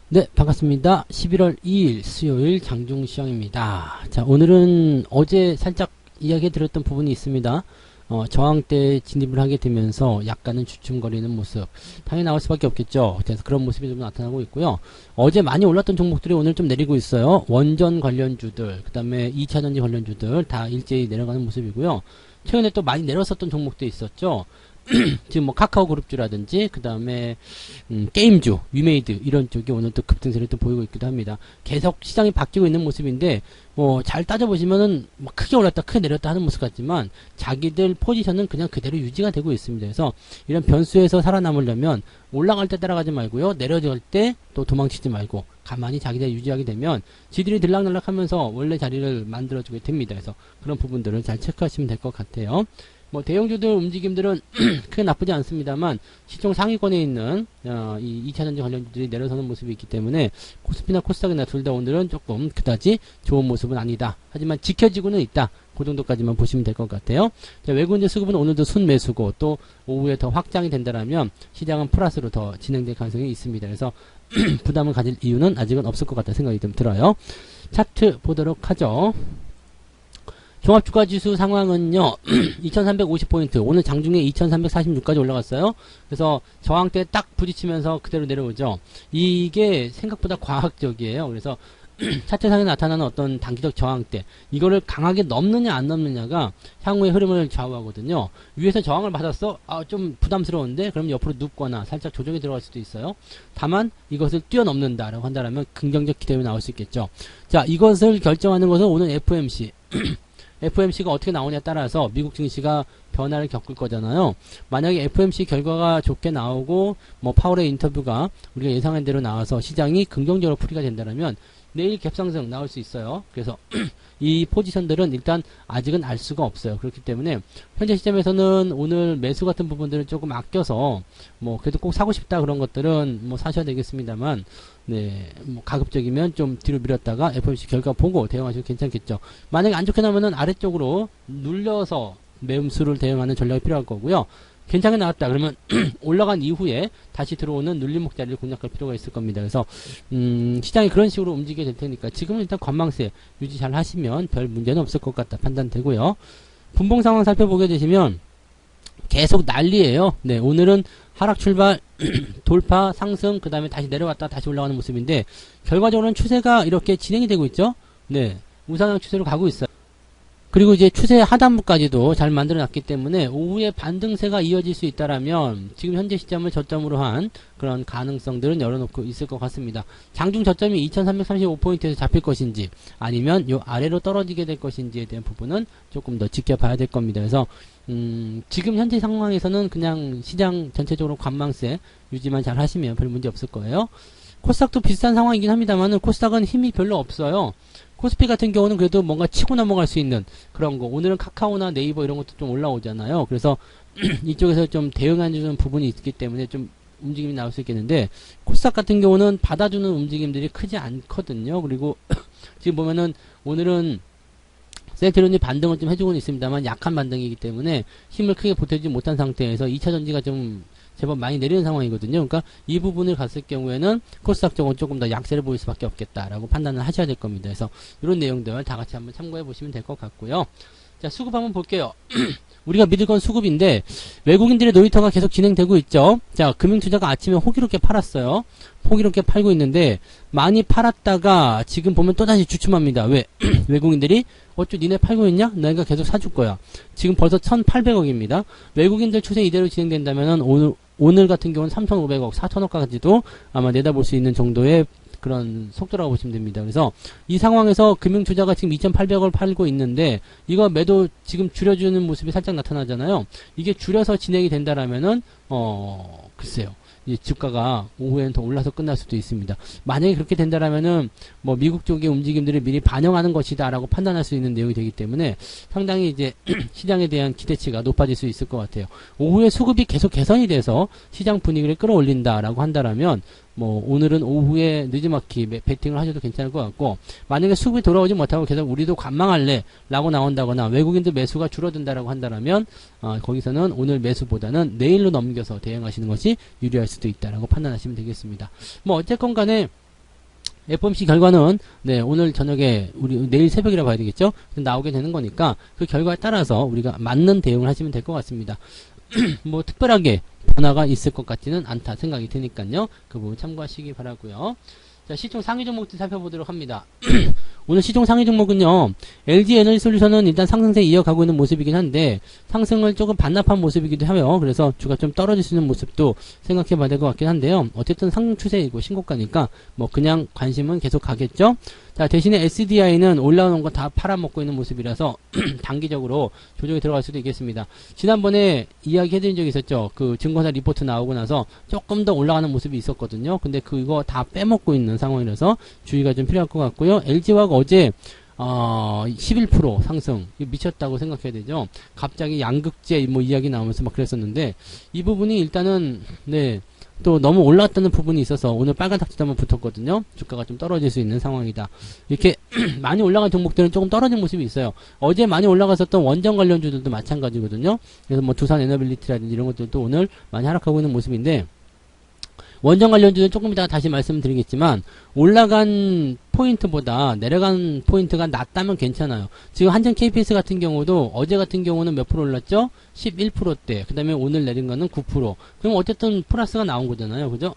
네, 반갑습니다. 11월 2일 수요일 장중시황입니다. 자, 오늘은 어제 살짝 이야기 드렸던 부분이 있습니다. 저항대에 진입을 하게 되면서 약간은 주춤거리는 모습. 당연히 나올 수밖에 없겠죠. 그래서 그런 모습이 좀 나타나고 있고요. 어제 많이 올랐던 종목들이 오늘 좀 내리고 있어요. 원전 관련주들, 그 다음에 2차전지 관련주들 다 일제히 내려가는 모습이고요. 최근에 또 많이 내렸었던 종목도 있었죠. 지금 뭐 카카오 그룹주라든지 그 다음에 게임주, 위메이드 이런 쪽이 오늘 또 급등세를 또 보이고 있기도 합니다. 계속 시장이 바뀌고 있는 모습인데 뭐 잘 따져보시면은 뭐 크게 올랐다 크게 내렸다 하는 모습 같지만 자기들 포지션은 그냥 그대로 유지가 되고 있습니다. 그래서 이런 변수에서 살아남으려면 올라갈 때 따라가지 말고요, 내려질 때 또 도망치지 말고 가만히 자기들 유지하게 되면 지들이 들락날락하면서 원래 자리를 만들어주게 됩니다. 그래서 그런 부분들을 잘 체크하시면 될 것 같아요. 뭐 대형주들 움직임들은 크게 나쁘지 않습니다만 시총 상위권에 있는 이 2차전지 관련주들이 내려서는 모습이 있기 때문에 코스피나 코스닥이나 둘 다 오늘은 조금 그다지 좋은 모습은 아니다. 하지만 지켜지고는 있다. 그 정도까지만 보시면 될 것 같아요. 자, 외국인들 수급은 오늘도 순매수고 또 오후에 더 확장이 된다라면 시장은 플러스로 더 진행될 가능성이 있습니다. 그래서 부담을 가질 이유는 아직은 없을 것 같다 생각이 좀 들어요. 차트 보도록 하죠. 종합주가지수 상황은요, 2350포인트, 오늘 장중에 2346까지 올라갔어요. 그래서 저항대 딱 부딪히면서 그대로 내려오죠. 이게 생각보다 과학적이에요. 그래서 차트상에 나타나는 어떤 단기적 저항대, 이거를 강하게 넘느냐 안 넘느냐가 향후의 흐름을 좌우하거든요. 위에서 저항을 받았어? 좀 부담스러운데? 그럼 옆으로 눕거나 살짝 조정이 들어갈 수도 있어요. 다만 이것을 뛰어넘는다라고 한다면 긍정적 기대감이 나올 수 있겠죠. 자, 이것을 결정하는 것은 오늘 FOMC. FOMC가 어떻게 나오냐에 따라서 미국 증시가 변화를 겪을 거잖아요. 만약에 FOMC 결과가 좋게 나오고 뭐 파월의 인터뷰가 우리가 예상한 대로 나와서 시장이 긍정적으로 풀이가 된다면 내일 갭상승 나올 수 있어요. 그래서 이 포지션들은 일단 아직은 알 수가 없어요. 그렇기 때문에 현재 시점에서는 오늘 매수 같은 부분들을 조금 아껴서 뭐 그래도 꼭 사고 싶다 그런 것들은 뭐 사셔야 되겠습니다만, 네, 뭐 가급적이면 좀 뒤로 밀었다가 FOMC 결과 보고 대응하셔도 괜찮겠죠. 만약에 안 좋게 나오면은 아래쪽으로 눌려서 매수를 대응하는 전략이 필요할 거고요. 괜찮게 나왔다 그러면 올라간 이후에 다시 들어오는 눌림목 자리를 공략할 필요가 있을 겁니다. 그래서 시장이 그런 식으로 움직이게 될 테니까 지금은 일단 관망세 유지 잘 하시면 별 문제는 없을 것 같다 판단되고요. 분봉 상황 살펴보게 되시면 계속 난리예요. 네, 오늘은 하락 출발 돌파 상승 그 다음에 다시 내려갔다 다시 올라가는 모습인데 결과적으로는 추세가 이렇게 진행이 되고 있죠. 네, 우상향 추세로 가고 있어요. 그리고 이제 추세 하단부까지도 잘 만들어 놨기 때문에 오후에 반등세가 이어질 수 있다라면 지금 현재 시점을 저점으로 한 그런 가능성들은 열어놓고 있을 것 같습니다. 장중 저점이 2335포인트에서 잡힐 것인지 아니면 요 아래로 떨어지게 될 것인지에 대한 부분은 조금 더 지켜봐야 될 겁니다. 그래서 지금 현재 상황에서는 그냥 시장 전체적으로 관망세 유지만 잘 하시면 별 문제 없을 거예요. 코스닥도 비슷한 상황이긴 합니다만은 코스닥은 힘이 별로 없어요. 코스피 같은 경우는 그래도 뭔가 치고 넘어갈 수 있는 그런 거. 오늘은 카카오나 네이버 이런 것도 좀 올라오잖아요. 그래서 이쪽에서 좀 대응하는 부분이 있기 때문에 좀 움직임이 나올 수 있겠는데 코스닥 같은 경우는 받아주는 움직임들이 크지 않거든요. 그리고 지금 보면은 오늘은 센트론이 반등을 좀 해주고는 있습니다만 약한 반등이기 때문에 힘을 크게 보태지 못한 상태에서 2차 전지가 좀 제법 많이 내리는 상황이거든요. 그러니까 이 부분을 갔을 경우에는 코스닥 쪽은 조금 더 약세를 보일 수밖에 없겠다라고 판단을 하셔야 될 겁니다. 그래서 이런 내용들 다 같이 한번 참고해 보시면 될 것 같고요. 자, 수급 한번 볼게요. 우리가 믿을 건 수급인데 외국인들의 놀이터가 계속 진행되고 있죠. 자, 금융투자가 아침에 호기롭게 팔았어요. 호기롭게 팔고 있는데 많이 팔았다가 지금 보면 또다시 주춤합니다. 왜? 외국인들이 어쭈 니네 팔고 있냐? 내가 계속 사줄 거야. 지금 벌써 1800억입니다. 외국인들 추세 이대로 진행된다면 오늘 같은 경우는 3500억, 4000억까지도 아마 내다볼 수 있는 정도의 그런 속도라고 보시면 됩니다. 그래서 이 상황에서 금융투자가 지금 2800억을 팔고 있는데 이거 매도 지금 줄여주는 모습이 살짝 나타나잖아요. 이게 줄여서 진행이 된다라면은 글쎄요. 이 주가가 오후에는 더 올라서 끝날 수도 있습니다. 만약에 그렇게 된다라면은 뭐 미국 쪽의 움직임들을 미리 반영하는 것이다라고 판단할 수 있는 내용이 되기 때문에 상당히 이제 시장에 대한 기대치가 높아질 수 있을 것 같아요. 오후에 수급이 계속 개선이 돼서 시장 분위기를 끌어올린다라고 한다라면 뭐 오늘은 오후에 늦지막히 베팅을 하셔도 괜찮을 것 같고, 만약에 수급이 돌아오지 못하고 계속 우리도 관망할래 라고 나온다거나 외국인들 매수가 줄어든다라고 한다면 거기서는 오늘 매수보다는 내일로 넘겨서 대응하시는 것이 유리할 수도 있다라고 판단하시면 되겠습니다. 뭐 어쨌건 간에 FOMC 결과는 네, 오늘 저녁에 우리 내일 새벽이라 봐야 되겠죠? 나오게 되는 거니까 그 결과에 따라서 우리가 맞는 대응을 하시면 될 것 같습니다. 뭐 특별하게 변화가 있을 것 같지는 않다 생각이 드니까요. 그 부분 참고하시기 바라고요. 자, 시총 상위 종목들 살펴보도록 합니다. 오늘 시총 상위 종목은요, LG 에너지솔루션은 일단 상승세 이어가고 있는 모습이긴 한데 상승을 조금 반납한 모습이기도 하고요. 그래서 주가 좀 떨어질 수 있는 모습도 생각해 봐야 될 것 같긴 한데요. 어쨌든 상승 추세이고 신고가니까 뭐 그냥 관심은 계속 가겠죠. 자, 대신에 SDI는 올라오는 거 다 팔아먹고 있는 모습이라서 단기적으로 조정이 들어갈 수도 있겠습니다. 지난번에 이야기해드린 적이 있었죠. 그 증권사 리포트 나오고 나서 조금 더 올라가는 모습이 있었거든요. 근데 그거 다 빼먹고 있는 상황이라서 주의가 좀 필요할 것 같고요. LG화가 어제 11% 상승. 미쳤다고 생각해야 되죠. 갑자기 양극재 뭐 이야기 나오면서 막 그랬었는데 이 부분이 일단은 네. 또 너무 올라갔다는 부분이 있어서 오늘 빨간 탁지도 한번 붙었거든요. 주가가 좀 떨어질 수 있는 상황이다. 이렇게 많이 올라간 종목들은 조금 떨어진 모습이 있어요. 어제 많이 올라갔었던 원전 관련주들도 마찬가지거든요. 그래서 뭐 두산 에너빌리티라든지 이런 것들도 오늘 많이 하락하고 있는 모습인데 원전 관련주는 조금 이따가 다시 말씀드리겠지만 올라간 포인트보다 내려간 포인트가 낮다면 괜찮아요. 지금 한전 KPS 같은 경우도 어제 같은 경우는 몇 프로 올랐죠? 11%대. 그 다음에 오늘 내린 거는 9%. 그럼 어쨌든 플러스가 나온 거잖아요. 그죠?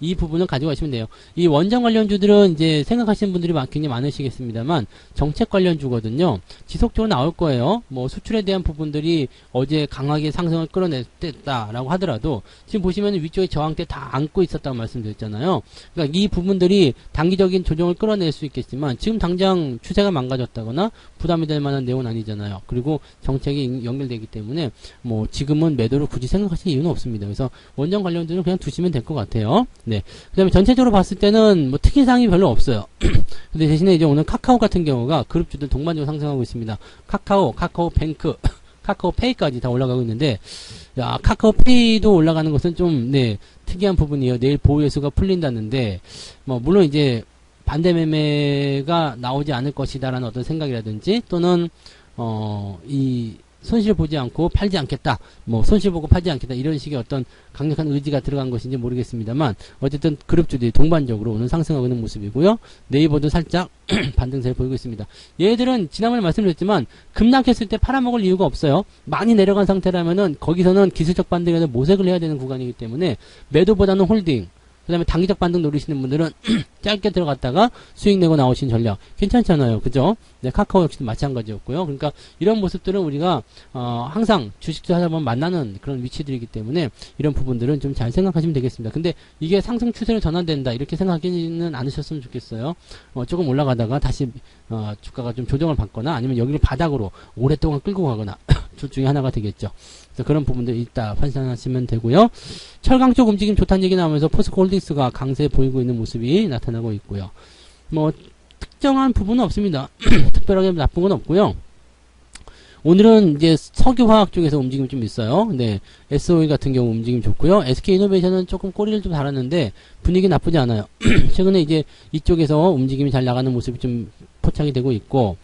이 부분을 가지고 가시면 돼요. 이 원전 관련주들은 이제 생각하시는 분들이 굉장히 많으시겠습니다만 정책 관련주거든요. 지속적으로 나올 거예요. 뭐 수출에 대한 부분들이 어제 강하게 상승을 끌어냈다라고 하더라도 지금 보시면 위쪽에 저항대 다 안고 있었다고 말씀드렸잖아요. 그러니까 이 부분들이 단기적인 조정을 끌어낼 수 있겠지만 지금 당장 추세가 망가졌다거나 부담이 될 만한 내용은 아니잖아요. 그리고 정책이 연결되기 때문에 뭐 지금은 매도를 굳이 생각하실 이유는 없습니다. 그래서 원전 관련주는 그냥 두시면 될 것 같아요. 네. 그 다음에 전체적으로 봤을 때는 뭐 특이사항이 별로 없어요. 근데 대신에 이제 오늘 카카오 같은 경우가 그룹주들 동반적으로 상승하고 있습니다. 카카오뱅크, 카카오페이까지 다 올라가고 있는데, 야, 카카오페이도 올라가는 것은 좀, 네, 특이한 부분이에요. 내일 보유예수가 풀린다는데, 뭐, 물론 이제 반대 매매가 나오지 않을 것이다라는 어떤 생각이라든지, 또는, 이, 손실 보지 않고 팔지 않겠다. 뭐 손실 보고 팔지 않겠다. 이런 식의 어떤 강력한 의지가 들어간 것인지 모르겠습니다만 어쨌든 그룹주들이 동반적으로 오늘 상승하고 있는 모습이고요. 네이버도 살짝 반등세를 보이고 있습니다. 얘들은 지난번에 말씀드렸지만 급락했을 때 팔아먹을 이유가 없어요. 많이 내려간 상태라면은 거기서는 기술적 반등에서 모색을 해야 되는 구간이기 때문에 매도보다는 홀딩. 그 다음에 단기적 반등 노리시는 분들은 짧게 들어갔다가 수익 내고 나오신 전략 괜찮잖아요. 그죠? 네, 카카오 역시도 마찬가지였고요. 그러니까 이런 모습들은 우리가 항상 주식 투자자만 만나는 그런 위치들이기 때문에 이런 부분들은 좀 잘 생각하시면 되겠습니다. 근데 이게 상승 추세로 전환된다 이렇게 생각하지는 않으셨으면 좋겠어요. 조금 올라가다가 다시 주가가 좀 조정을 받거나 아니면 여기를 바닥으로 오랫동안 끌고 가거나 둘 중에 하나가 되겠죠. 그래서 그런 부분들 이따 판단하시면 되고요. 철강 쪽 움직임 좋다는 얘기 나오면서 포스코 홀딩스가 강세 보이고 있는 모습이 나타나고 있고요. 뭐 특정한 부분은 없습니다. 특별하게 나쁜 건 없고요. 오늘은 이제 석유화학 쪽에서 움직임이 좀 있어요. 네, SOE 같은 경우 움직임 좋고요. SK이노베이션은 조금 꼬리를 좀 달았는데 분위기 나쁘지 않아요. 최근에 이제 이쪽에서 움직임이 잘 나가는 모습이 좀 포착이 되고 있고,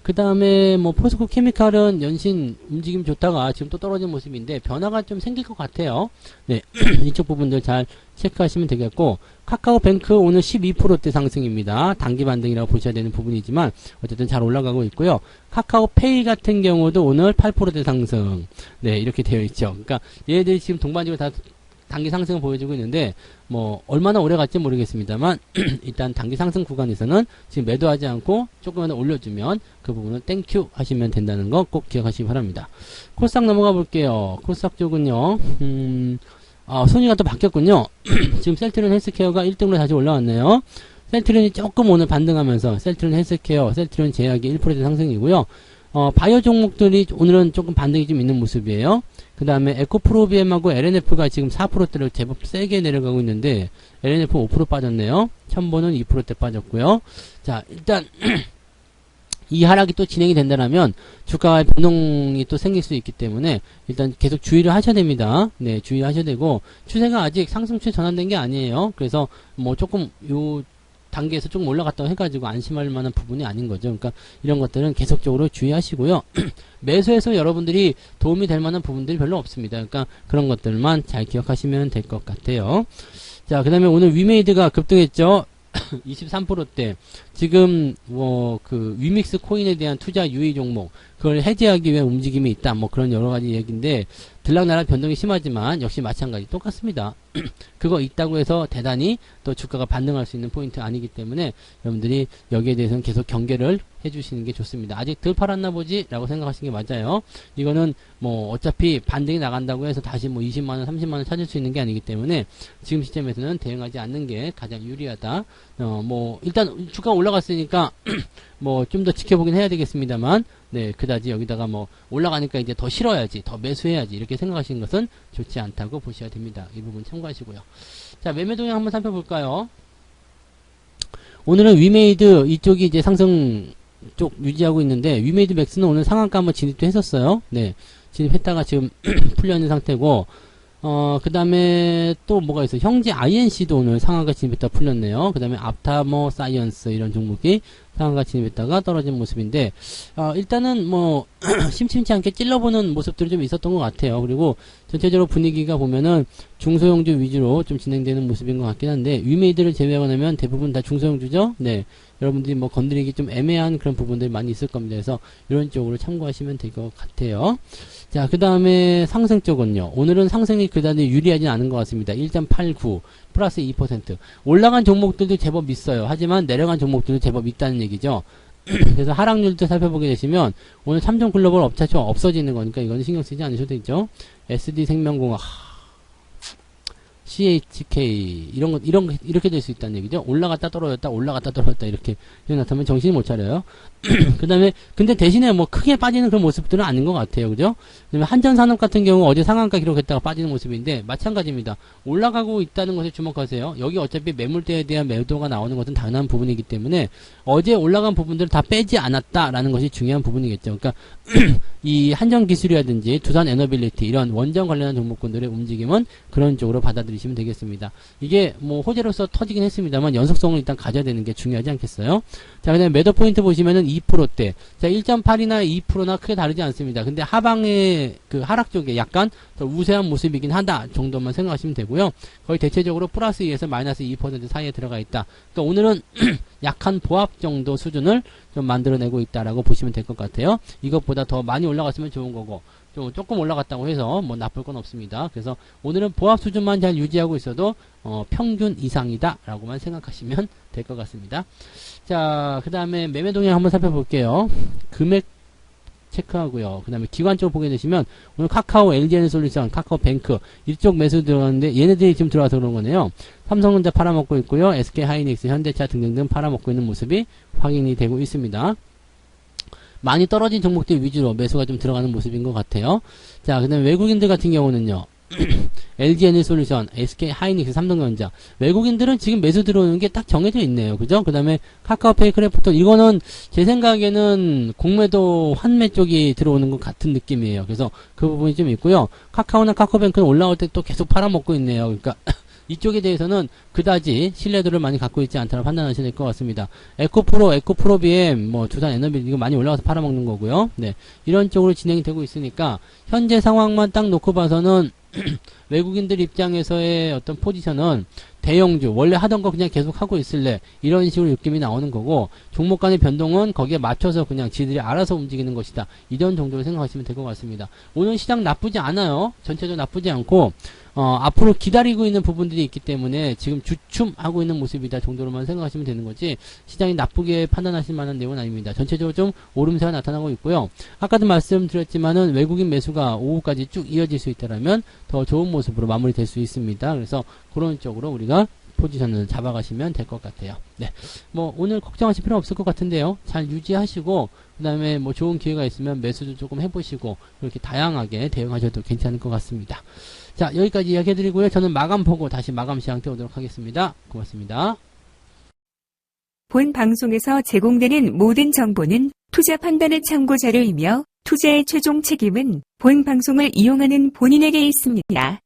그 다음에 뭐 포스코 케미칼은 연신 움직임 좋다가 지금 또 떨어진 모습인데 변화가 좀 생길 것 같아요. 네, 이쪽 부분들 잘 체크하시면 되겠고, 카카오뱅크 오늘 12%대 상승입니다. 단기 반등이라고 보셔야 되는 부분이지만 어쨌든 잘 올라가고 있고요. 카카오페이 같은 경우도 오늘 8%대 상승. 네, 이렇게 되어 있죠. 그러니까 얘들이 지금 동반적으로 다 단기 상승을 보여주고 있는데 뭐 얼마나 오래 갈지 모르겠습니다만 일단 단기 상승 구간에서는 지금 매도하지 않고 조금만 더 올려주면 그 부분은 땡큐 하시면 된다는 거 꼭 기억하시기 바랍니다. 코스닥 넘어가 볼게요. 코스닥 쪽은요. 순위가 또 바뀌었군요. 지금 셀트리온 헬스케어가 1등으로 다시 올라왔네요. 셀트리온이 조금 오늘 반등하면서 셀트리온 헬스케어, 셀트리온 제약이 1% 상승이고요. 바이오 종목들이 오늘은 조금 반등이 좀 있는 모습이에요. 그 다음에 에코프로비엠하고 LNF가 지금 4%대를 제법 세게 내려가고 있는데 LNF 5% 빠졌네요. 첨보는 2%대 빠졌고요. 자, 일단 이 하락이 또 진행이 된다면 주가의 변동이 또 생길 수 있기 때문에 일단 계속 주의를 하셔야 됩니다. 네, 주의하셔야 되고 추세가 아직 상승 추세 전환된 게 아니에요. 그래서 뭐 조금 요 단계에서 조금 올라갔다고 해가지고 안심할 만한 부분이 아닌 거죠. 그러니까 이런 것들은 계속적으로 주의하시고요. 매수해서 여러분들이 도움이 될 만한 부분들이 별로 없습니다. 그러니까 그런 것들만 잘 기억하시면 될 것 같아요. 자, 그 다음에 오늘 위메이드가 급등했죠. 23%대 지금 뭐 그 위믹스 코인에 대한 투자 유의 종목 그걸 해제하기 위한 움직임이 있다 뭐 그런 여러 가지 얘기인데 들락날락 변동이 심하지만 역시 마찬가지 똑같습니다. 그거 있다고 해서 대단히 또 주가가 반등할 수 있는 포인트 아니기 때문에 여러분들이 여기에 대해서는 계속 경계를 해주시는 게 좋습니다. 아직 덜 팔았나 보지 라고 생각하시는 게 맞아요. 이거는 뭐 어차피 반등이 나간다고 해서 다시 뭐 20만원 30만원 찾을 수 있는 게 아니기 때문에 지금 시점에서는 대응하지 않는 게 가장 유리하다. 뭐 일단 주가가 올라갔으니까 뭐 좀 더 지켜보긴 해야 되겠습니다만 네 그다지 여기다가 뭐 올라가니까 이제 더 실어야지 더 매수해야지 이렇게 생각하시는 것은 좋지 않다고 보셔야 됩니다. 이 부분 참고하시고요. 자 매매 동향 한번 살펴볼까요? 오늘은 위메이드 이쪽이 이제 상승 쪽 유지하고 있는데 위메이드 맥스는 오늘 상한가 한번 진입도 했었어요. 네 진입했다가 지금 풀려 있는 상태고 그 다음에 또 뭐가 있어요? 형제 INC도 오늘 상한가 진입했다 풀렸네요. 그 다음에 앞타머 사이언스 이런 종목이 상한가 진입했다가 떨어진 모습인데, 일단은 뭐, 심심치 않게 찔러보는 모습들이 좀 있었던 것 같아요. 그리고 전체적으로 분위기가 보면은 중소형주 위주로 좀 진행되는 모습인 것 같긴 한데, 위메이드를 제외하고 나면 대부분 다 중소형주죠? 네. 여러분들이 뭐 건드리기 좀 애매한 그런 부분들이 많이 있을 겁니다. 그래서 이런 쪽으로 참고하시면 될 것 같아요. 자, 그 다음에 상승 쪽은요. 오늘은 상승이 그다지 유리하진 않은 것 같습니다. 1.89 플러스 2%. 올라간 종목들도 제법 있어요. 하지만 내려간 종목들도 제법 있다는 얘기죠. 그래서 하락률도 살펴보게 되시면 오늘 삼성 글로벌 업체가 없어지는 거니까 이거는 신경 쓰지 않으셔도 되죠. SD생명공학 CHK 이렇게 될 수 있다는 얘기죠. 올라갔다 떨어졌다 이렇게 나타나면 정신이 못 차려요. 그 다음에 근데 대신에 뭐 크게 빠지는 그런 모습들은 아닌 것 같아요. 그죠? 그다음에 한전산업 같은 경우 어제 상한가 기록했다가 빠지는 모습인데 마찬가지입니다. 올라가고 있다는 것에 주목하세요. 여기 어차피 매물대에 대한 매도가 나오는 것은 당연한 부분이기 때문에 어제 올라간 부분들을 다 빼지 않았다라는 것이 중요한 부분이겠죠. 그러니까 이 한전기술이라든지 두산에너빌리티 이런 원전 관련한 종목군들의 움직임은 그런 쪽으로 받아들이시면 되겠습니다. 이게 뭐 호재로서 터지긴 했습니다만 연속성을 일단 가져야 되는 게 중요하지 않겠어요? 자, 그 다음에 매도 포인트 보시면은 2%대. 자, 1.8이나 2%나 크게 다르지 않습니다. 근데 하방의 그 하락 쪽에 약간 더 우세한 모습이긴 하다 정도만 생각하시면 되고요. 거의 대체적으로 플러스 2에서 마이너스 2% 사이에 들어가 있다. 그러니까 오늘은 약한 보합 정도 수준을 좀 만들어내고 있다라고 보시면 될 것 같아요. 이것보다 더 많이 올라갔으면 좋은 거고, 조금 올라갔다고 해서 뭐 나쁠 건 없습니다. 그래서 오늘은 보합 수준만 잘 유지하고 있어도 평균 이상이다 라고만 생각하시면 될 것 같습니다. 자, 그 다음에 매매 동향 한번 살펴볼게요. 금액 체크하고요. 그 다음에 기관 쪽 보게 되시면 오늘 카카오, LG에너솔루션, 카카오뱅크 이쪽 매수 들어갔는데 얘네들이 지금 들어와서 그런 거네요. 삼성전자 팔아먹고 있고요. SK하이닉스, 현대차 등등등 팔아먹고 있는 모습이 확인이 되고 있습니다. 많이 떨어진 종목들 위주로 매수가 좀 들어가는 모습인 것 같아요. 자, 그 다음에 외국인들 같은 경우는요. LG에너솔루션, SK하이닉스, 삼성전자 외국인들은 지금 매수 들어오는 게 딱 정해져 있네요. 그죠? 그 다음에 카카오페이, 크래프톤 이거는 제 생각에는 공매도 환매 쪽이 들어오는 것 같은 느낌이에요. 그래서 그 부분이 좀 있고요. 카카오나 카카오뱅크는 올라올 때 또 계속 팔아먹고 있네요. 그러니까 이쪽에 대해서는 그다지 신뢰도를 많이 갖고 있지 않다고 판단하셔야 될 것 같습니다. 에코프로비엠, 뭐, 두산에너빌, 이거 많이 올라가서 팔아먹는 거고요. 네. 이런 쪽으로 진행이 되고 있으니까, 현재 상황만 딱 놓고 봐서는, 외국인들 입장에서의 어떤 포지션은 대형주 원래 하던 거 그냥 계속 하고 있을래 이런 식으로 느낌이 나오는 거고 종목 간의 변동은 거기에 맞춰서 그냥 지들이 알아서 움직이는 것이다 이런 정도로 생각하시면 될 것 같습니다. 오늘 시장 나쁘지 않아요. 전체적으로 나쁘지 않고 앞으로 기다리고 있는 부분들이 있기 때문에 지금 주춤하고 있는 모습이다 정도로만 생각하시면 되는 거지 시장이 나쁘게 판단하실 만한 내용은 아닙니다. 전체적으로 좀 오름세가 나타나고 있고요. 아까도 말씀드렸지만은 외국인 매수가 오후까지 쭉 이어질 수 있다라면 더 좋은 모습으로 마무리될 수 있습니다. 그래서 그런 쪽으로 우리가 포지션을 잡아가시면 될 것 같아요. 네. 뭐, 오늘 걱정하실 필요 없을 것 같은데요. 잘 유지하시고, 그 다음에 뭐 좋은 기회가 있으면 매수도 조금 해보시고, 그렇게 다양하게 대응하셔도 괜찮을 것 같습니다. 자, 여기까지 이야기 해드리고요. 저는 마감 보고 다시 마감 시간 때 오도록 하겠습니다. 고맙습니다. 본 방송에서 제공되는 모든 정보는 투자 판단의 참고 자료이며 투자의 최종 책임은 본 방송을 이용하는 본인에게 있습니다.